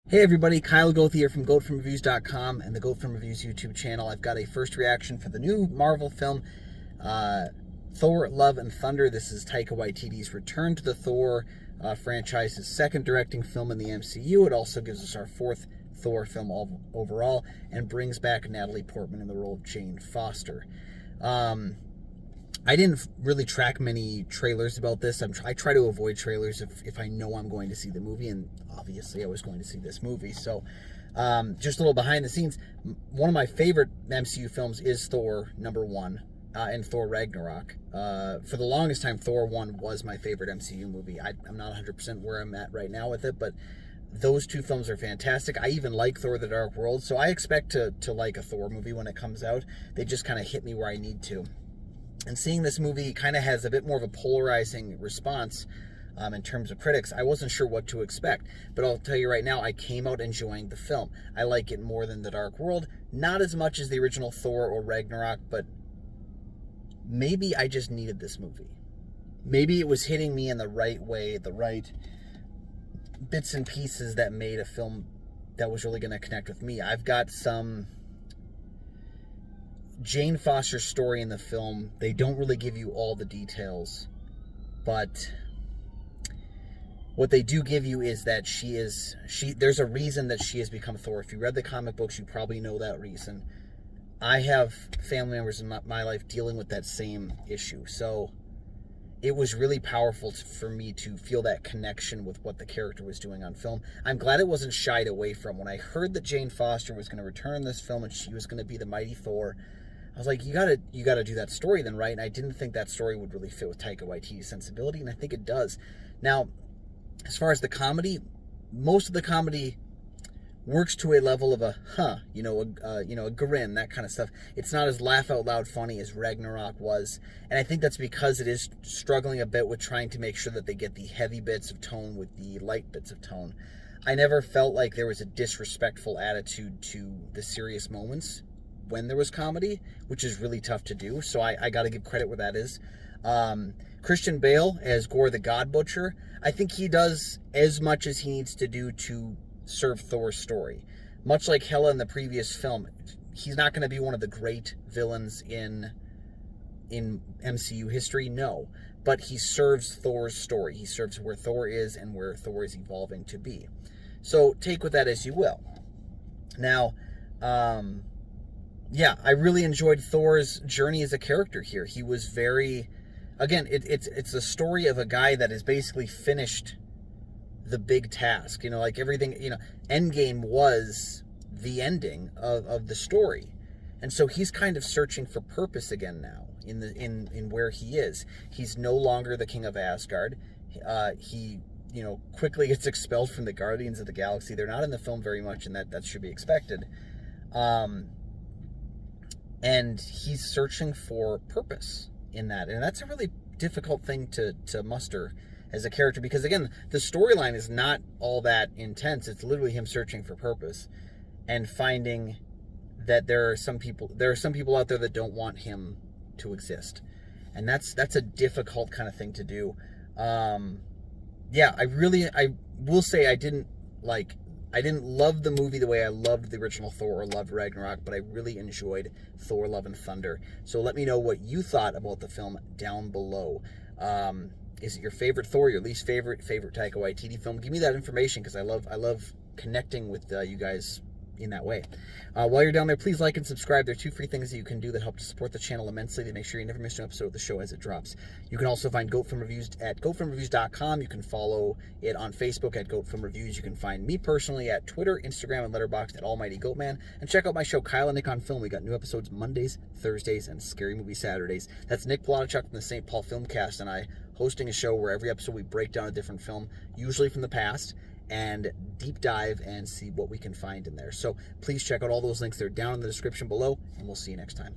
Hey everybody, Kyle Goth here from GoatFromReviews.com and the Goat From Reviews YouTube channel. I've got a first reaction for the new Marvel film, Thor, Love and Thunder. This is Taika Waititi's return to the Thor franchise's second directing film in the MCU. It also gives us our fourth Thor film overall and brings back Natalie Portman in the role of Jane Foster. I didn't really track many trailers about this. I try to avoid trailers if I know I'm going to see the movie, and obviously I was going to see this movie. So just a little behind the scenes, one of my favorite MCU films is Thor #1 and Thor Ragnarok. For the longest time, Thor 1 was my favorite MCU movie. I'm not 100% where I'm at right now with it, but those two films are fantastic. I even like Thor the Dark World, so I expect to like a Thor movie when it comes out. They just kind of hit me where I need to. And seeing this movie kind of has a bit more of a polarizing response in terms of critics. I wasn't sure what to expect, but I'll tell you right now, I came out enjoying the film. I like it more than The Dark World, not as much as the original Thor or Ragnarok, but maybe I just needed this movie. Maybe it was hitting me in the right way, the right bits and pieces that made a film that was really going to connect with me. I've got some Jane Foster's story in the film. They don't really give you all the details, but what they do give you is that there's a reason that she has become Thor. If you read the comic books, you probably know that reason. I have family members in my life dealing with that same issue, so it was really powerful for me to feel that connection with what the character was doing on film. I'm glad it wasn't shied away from. When I heard that Jane Foster was going to return in this film and she was going to be the mighty Thor, I was like, you gotta do that story then, right? And I didn't think that story would really fit with Taika Waititi's sensibility, and I think it does. Now, as far as the comedy, most of the comedy works to a level of a a grin, that kind of stuff. It's not as laugh out loud funny as Ragnarok was, and I think that's because it is struggling a bit with trying to make sure that they get the heavy bits of tone with the light bits of tone. I never felt like there was a disrespectful attitude to the serious moments when there was comedy, which is really tough to do, so I got to give credit where that is. Christian Bale as Gore the God Butcher, I think he does as much as he needs to do to serve Thor's story. Much like Hela in the previous film, he's not going to be one of the great villains in MCU history, no, but he serves Thor's story. He serves where Thor is and where Thor is evolving to be. So take with that as you will. Now, yeah, I really enjoyed Thor's journey as a character here. He was very, again, it's a story of a guy that has basically finished the big task. Like everything, Endgame was the ending of the story. And so he's kind of searching for purpose again now in where he is. He's no longer the king of Asgard. He quickly gets expelled from the Guardians of the Galaxy. They're not in the film very much, and that should be expected. And he's searching for purpose in that. And that's a really difficult thing to muster as a character, because, again, the storyline is not all that intense. It's literally him searching for purpose and finding that there are some people out there that don't want him to exist. And that's a difficult kind of thing to do. Yeah, I will say I didn't love the movie the way I loved the original Thor or loved Ragnarok, but I really enjoyed Thor, Love and Thunder. So let me know what you thought about the film down below. Is it your favorite Thor, your least favorite Taika Waititi film? Give me that information, because I love connecting with you guys in that way. While you're down there, please like and subscribe. There are 2 free things that you can do that help to support the channel immensely to make sure you never miss an episode of the show as it drops. You can also find Goat From Reviews at GoatFromReviews.com. You can follow it on Facebook at Goat From Reviews. You can find me personally at Twitter, Instagram, and Letterboxd at Almighty Goatman. And check out my show, Kyle and Nick on Film. We got new episodes Mondays, Thursdays, and Scary Movie Saturdays. That's Nick Polonichuk from the St. Paul Filmcast and I hosting a show where every episode we break down a different film, usually from the past, and deep dive and see what we can find in there. So please check out all those links. They're down in the description below, and we'll see you next time.